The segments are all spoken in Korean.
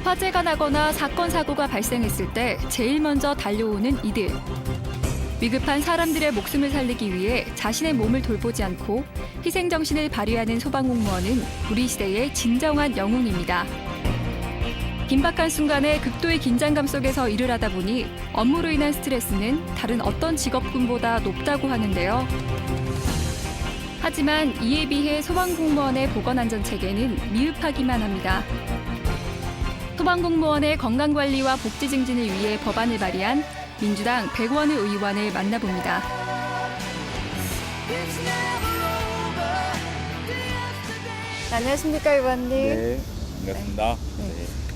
화재가 나거나 사건, 사고가 발생했을 때 제일 먼저 달려오는 이들. 위급한 사람들의 목숨을 살리기 위해 자신의 몸을 돌보지 않고 희생정신을 발휘하는 소방공무원은 우리 시대의 진정한 영웅입니다. 긴박한 순간에 극도의 긴장감 속에서 일을 하다 보니 업무로 인한 스트레스는 다른 어떤 직업군보다 높다고 하는데요. 하지만 이에 비해 소방공무원의 보건안전체계는 미흡하기만 합니다. 소방공무원의 건강관리와 복지 증진을 위해 법안을 발의한 민주당 백원의 의원을 만나봅니다. 안녕하십니까, 의원님. 네, 반갑습니다.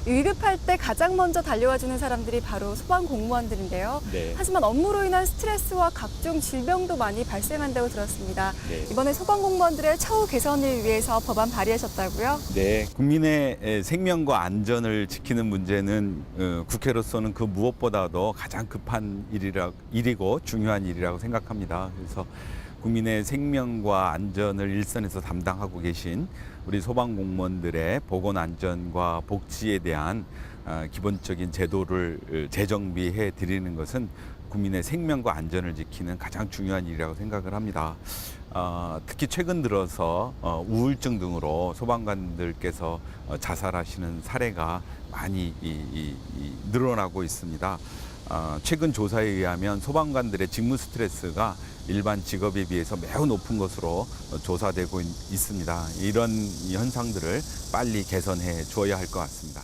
위급할 때 가장 먼저 달려와주는 사람들이 바로 소방공무원들인데요. 네. 하지만 업무로 인한 스트레스와 각종 질병도 많이 발생한다고 들었습니다. 네. 이번에 소방공무원들의 처우 개선을 위해서 법안 발의하셨다고요? 네, 국민의 생명과 안전을 지키는 문제는 국회로서는 그 무엇보다도 가장 급한 일이고 중요한 일이라고 생각합니다. 그래서 국민의 생명과 안전을 일선에서 담당하고 계신 우리 소방공무원들의 보건안전과 복지에 대한 기본적인 제도를 재정비해 드리는 것은 국민의 생명과 안전을 지키는 가장 중요한 일이라고 생각을 합니다. 특히 최근 들어서 우울증 등으로 소방관들께서 자살하시는 사례가 많이 늘어나고 있습니다. 최근 조사에 의하면 소방관들의 직무 스트레스가 일반 직업에 비해서 매우 높은 것으로 조사되고 있습니다. 이런 현상들을 빨리 개선해 주어야 할 것 같습니다.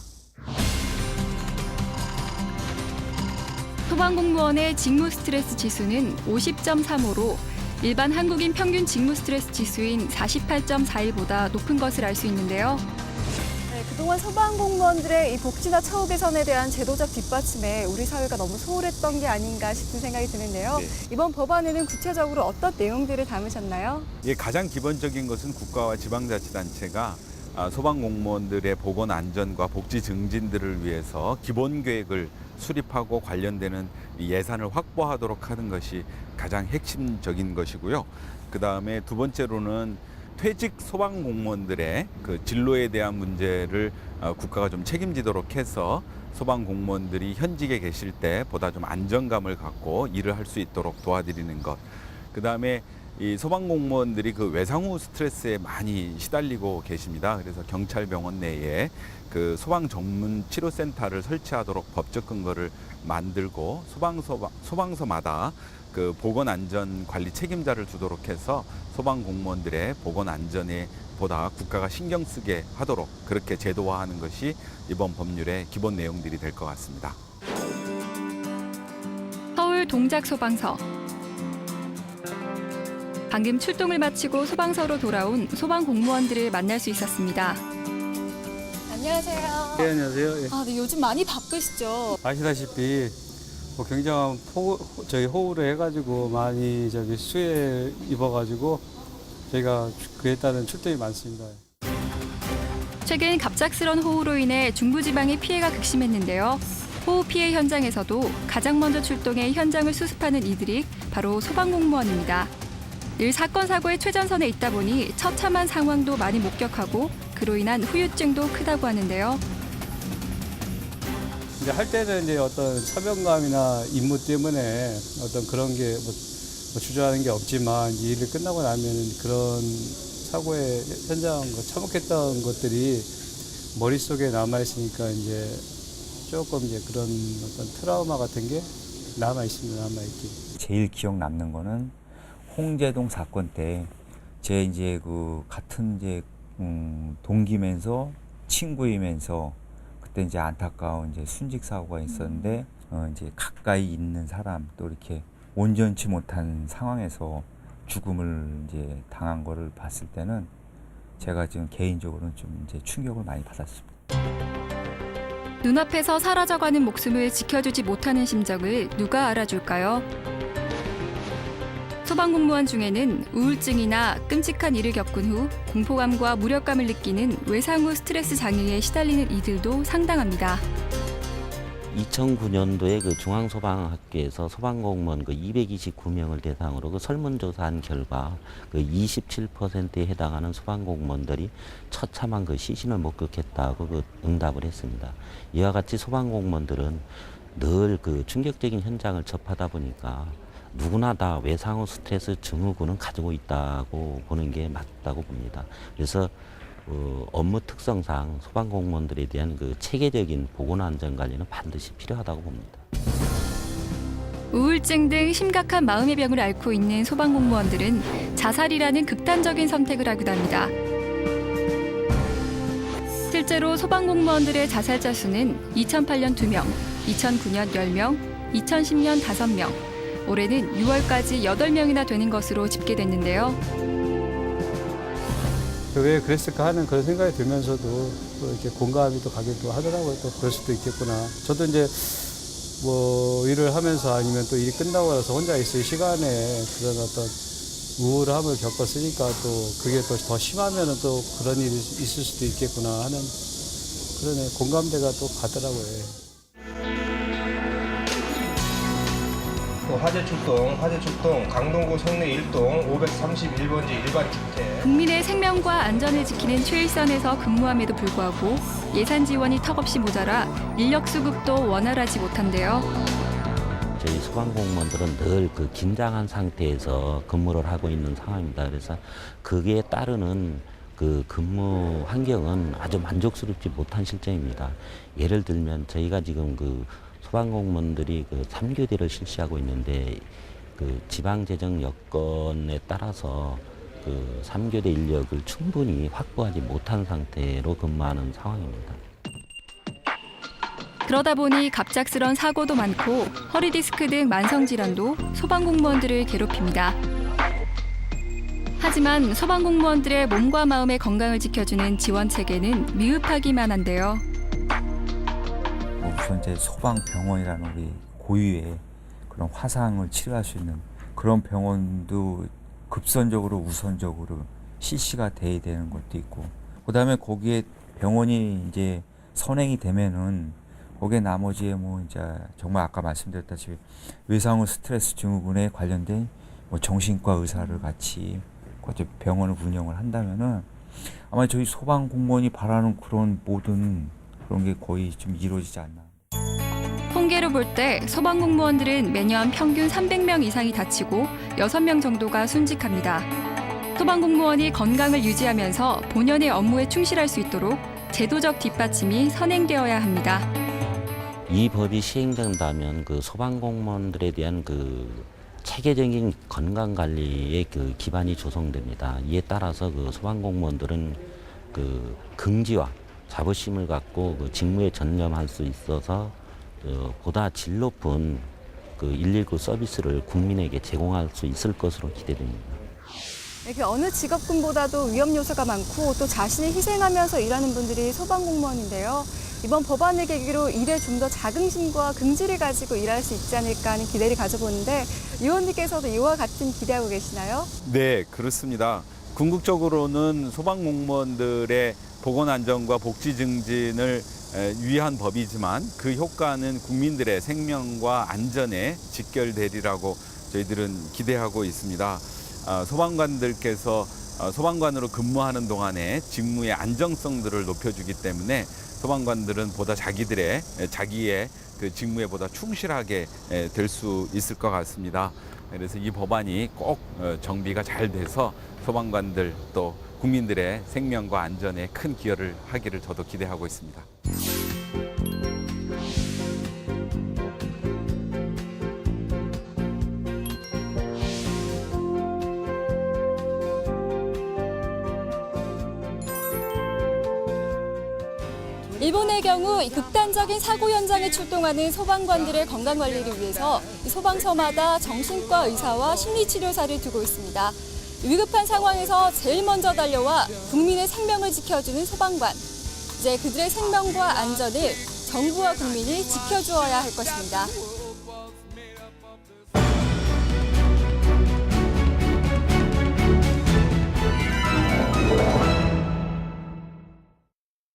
소방공무원의 직무 스트레스 지수는 50.35로 일반 한국인 평균 직무 스트레스 지수인 48.41보다 높은 것을 알 수 있는데요. 네, 그동안 소방공무원들의 이 복지나 처우 개선에 대한 제도적 뒷받침에 우리 사회가 너무 소홀했던 게 아닌가 싶은 생각이 드는데요. 네. 이번 법안에는 구체적으로 어떤 내용들을 담으셨나요? 예, 가장 기본적인 것은 국가와 지방자치단체가 소방공무원들의 보건안전과 복지 증진들을 위해서 기본계획을 수립하고 관련되는 예산을 확보하도록 하는 것이 가장 핵심적인 것이고요. 그다음에 두 번째로는 퇴직 소방공무원들의 그 진로에 대한 문제를 국가가 좀 책임지도록 해서 소방공무원들이 현직에 계실 때 보다 좀 안정감을 갖고 일을 할 수 있도록 도와드리는 것. 그다음에 이 소방공무원들이 그 외상후 스트레스에 많이 시달리고 계십니다. 그래서 경찰병원 내에 그 소방 전문 치료센터를 설치하도록 법적 근거를 만들고 소방서마다 그 보건안전 관리 책임자를 두도록 해서 소방공무원들의 보건안전에 보다 국가가 신경 쓰게 하도록 그렇게 제도화하는 것이 이번 법률의 기본 내용들이 될 것 같습니다. 서울 동작소방서. 방금 출동을 마치고 소방서로 돌아온 소방공무원들을 만날 수 있었습니다. 안녕하세요. 네, 안녕하세요. 예. 네, 요즘 많이 바쁘시죠? 아시다시피 굉장한 호우를 해가지고 많이 수해 입어가지고 저희가 그에 따른 출동이 많습니다. 최근 갑작스런 호우로 인해 중부지방의 피해가 극심했는데요. 호우 피해 현장에서도 가장 먼저 출동해 현장을 수습하는 이들이 바로 소방공무원입니다. 늘 사건 사고의 최전선에 있다 보니 처참한 상황도 많이 목격하고 그로 인한 후유증도 크다고 하는데요. 이제 할 때는 이제 어떤 사명감이나 임무 때문에 어떤 그런 게 주저하는 게 없지만 이 일이 끝나고 나면 그런 사고의 현장 참혹했던 것들이 머릿속에 남아 있으니까 이제 조금 이제 그런 어떤 트라우마 같은 게 남아 있습니다. 남아 있기. 제일 기억 남는 거는 홍제동 사건 때 제 이제 그 같은 이제 동기면서 친구이면서 그때 이제 안타까운 이제 순직 사고가 있었는데 이제 가까이 있는 사람 또 이렇게 온전치 못한 상황에서 죽음을 이제 당한 거를 봤을 때는 제가 지금 개인적으로는 좀 이제 충격을 많이 받았습니다. 눈앞에서 사라져가는 목숨을 지켜주지 못하는 심정을 누가 알아줄까요? 소방공무원 중에는 우울증이나 끔찍한 일을 겪은 후 공포감과 무력감을 느끼는 외상후 스트레스 장애에 시달리는 이들도 상당합니다. 2009년도에 그 중앙소방학교에서 소방공무원 그 229명을 대상으로 그 설문조사한 결과 그 27%에 해당하는 소방공무원들이 처참한 그 시신을 목격했다고 그 응답을 했습니다. 이와 같이 소방공무원들은 늘 그 충격적인 현장을 접하다 보니까 누구나 다 외상후 스트레스 증후군은 가지고 있다고 보는 게 맞다고 봅니다. 그래서 업무 특성상 소방공무원들에 대한 그 체계적인 보건안전관리는 반드시 필요하다고 봅니다. 우울증 등 심각한 마음의 병을 앓고 있는 소방공무원들은 자살이라는 극단적인 선택을 하기도 합니다. 실제로 소방공무원들의 자살자 수는 2008년 2명, 2009년 10명, 2010년 5명, 올해는 6월까지 8명이나 되는 것으로 집계됐는데요. 왜 그랬을까 하는 그런 생각이 들면서도 또 이렇게 공감이 또 가기도 하더라고요. 또 그럴 수도 있겠구나. 저도 이제 뭐 일을 하면서 아니면 또 일이 끝나고 나서 혼자 있을 시간에 그런 어떤 우울함을 겪었으니까 또 그게 또 더 심하면은 또 그런 일이 있을 수도 있겠구나 하는 그런 공감대가 또 가더라고요. 화재 출동, 강동구 성내 1동 531번지 일반 주택. 국민의 생명과 안전을 지키는 최일선에서 근무함에도 불구하고 예산 지원이 턱없이 모자라 인력 수급도 원활하지 못한데요. 저희 소방공무원들은 늘 그 긴장한 상태에서 근무를 하고 있는 상황입니다. 그래서 그에 따르는 그 근무 환경은 아주 만족스럽지 못한 실정입니다. 예를 들면 저희가 지금 그 소방공무원들이 그 3교대를 실시하고 있는데 그 지방 재정 여건에 따라서 그 3교대 인력을 충분히 확보하지 못한 상태로 근무하는 상황입니다. 그러다 보니 갑작스런 사고도 많고 허리 디스크 등 만성 질환도 소방공무원들을 괴롭힙니다. 하지만 소방공무원들의 몸과 마음의 건강을 지켜주는 지원 체계는 미흡하기만 한데요. 우선 이제 소방병원이라는 우리 고유의 그런 화상을 치료할 수 있는 그런 병원도 급선적으로 우선적으로 실시가 돼야 되는 것도 있고, 그다음에 거기에 병원이 이제 선행이 되면은 거기에 나머지에 뭐 이제 정말 아까 말씀드렸다시피 외상후 스트레스 증후군에 관련된 뭐 정신과 의사를 같이 병원을 운영을 한다면은 아마 저희 소방공무원이 바라는 그런 모든 그런 게 거의 좀 이루어지지 않나. 통계로 볼 때 소방공무원들은 매년 평균 300명 이상이 다치고 6명 정도가 순직합니다. 소방공무원이 건강을 유지하면서 본연의 업무에 충실할 수 있도록 제도적 뒷받침이 선행되어야 합니다. 이 법이 시행된다면 그 소방공무원들에 대한 그 체계적인 건강관리의 그 기반이 조성됩니다. 이에 따라서 그 소방공무원들은 그 긍지와 자부심을 갖고 그 직무에 전념할 수 있어서 보다 질 높은 그 119 서비스를 국민에게 제공할 수 있을 것으로 기대됩니다. 그 어느 직업군보다도 위험 요소가 많고 또 자신을 희생하면서 일하는 분들이 소방공무원인데요. 이번 법안을 계기로 일에 좀 더 자긍심과 긍지를 가지고 일할 수 있지 않을까 하는 기대를 가져보는데 의원님께서도 이와 같은 기대하고 계시나요? 네, 그렇습니다. 궁극적으로는 소방공무원들의 보건안전과 복지 증진을 위한 법이지만 그 효과는 국민들의 생명과 안전에 직결되리라고 저희들은 기대하고 있습니다. 소방관들께서 소방관으로 근무하는 동안에 직무의 안정성들을 높여주기 때문에 소방관들은 보다 자기의 그 직무에 보다 충실하게 될 수 있을 것 같습니다. 그래서 이 법안이 꼭 정비가 잘 돼서 소방관들 또 국민들의 생명과 안전에 큰 기여를 하기를 저도 기대하고 있습니다. 일본의 경우 극단적인 사고 현장에 출동하는 소방관들의 건강관리를 위해서 소방서마다 정신과 의사와 심리치료사를 두고 있습니다. 위급한 상황에서 제일 먼저 달려와 국민의 생명을 지켜주는 소방관. 이제 그들의 생명과 안전을 정부와 국민이 지켜주어야 할 것입니다.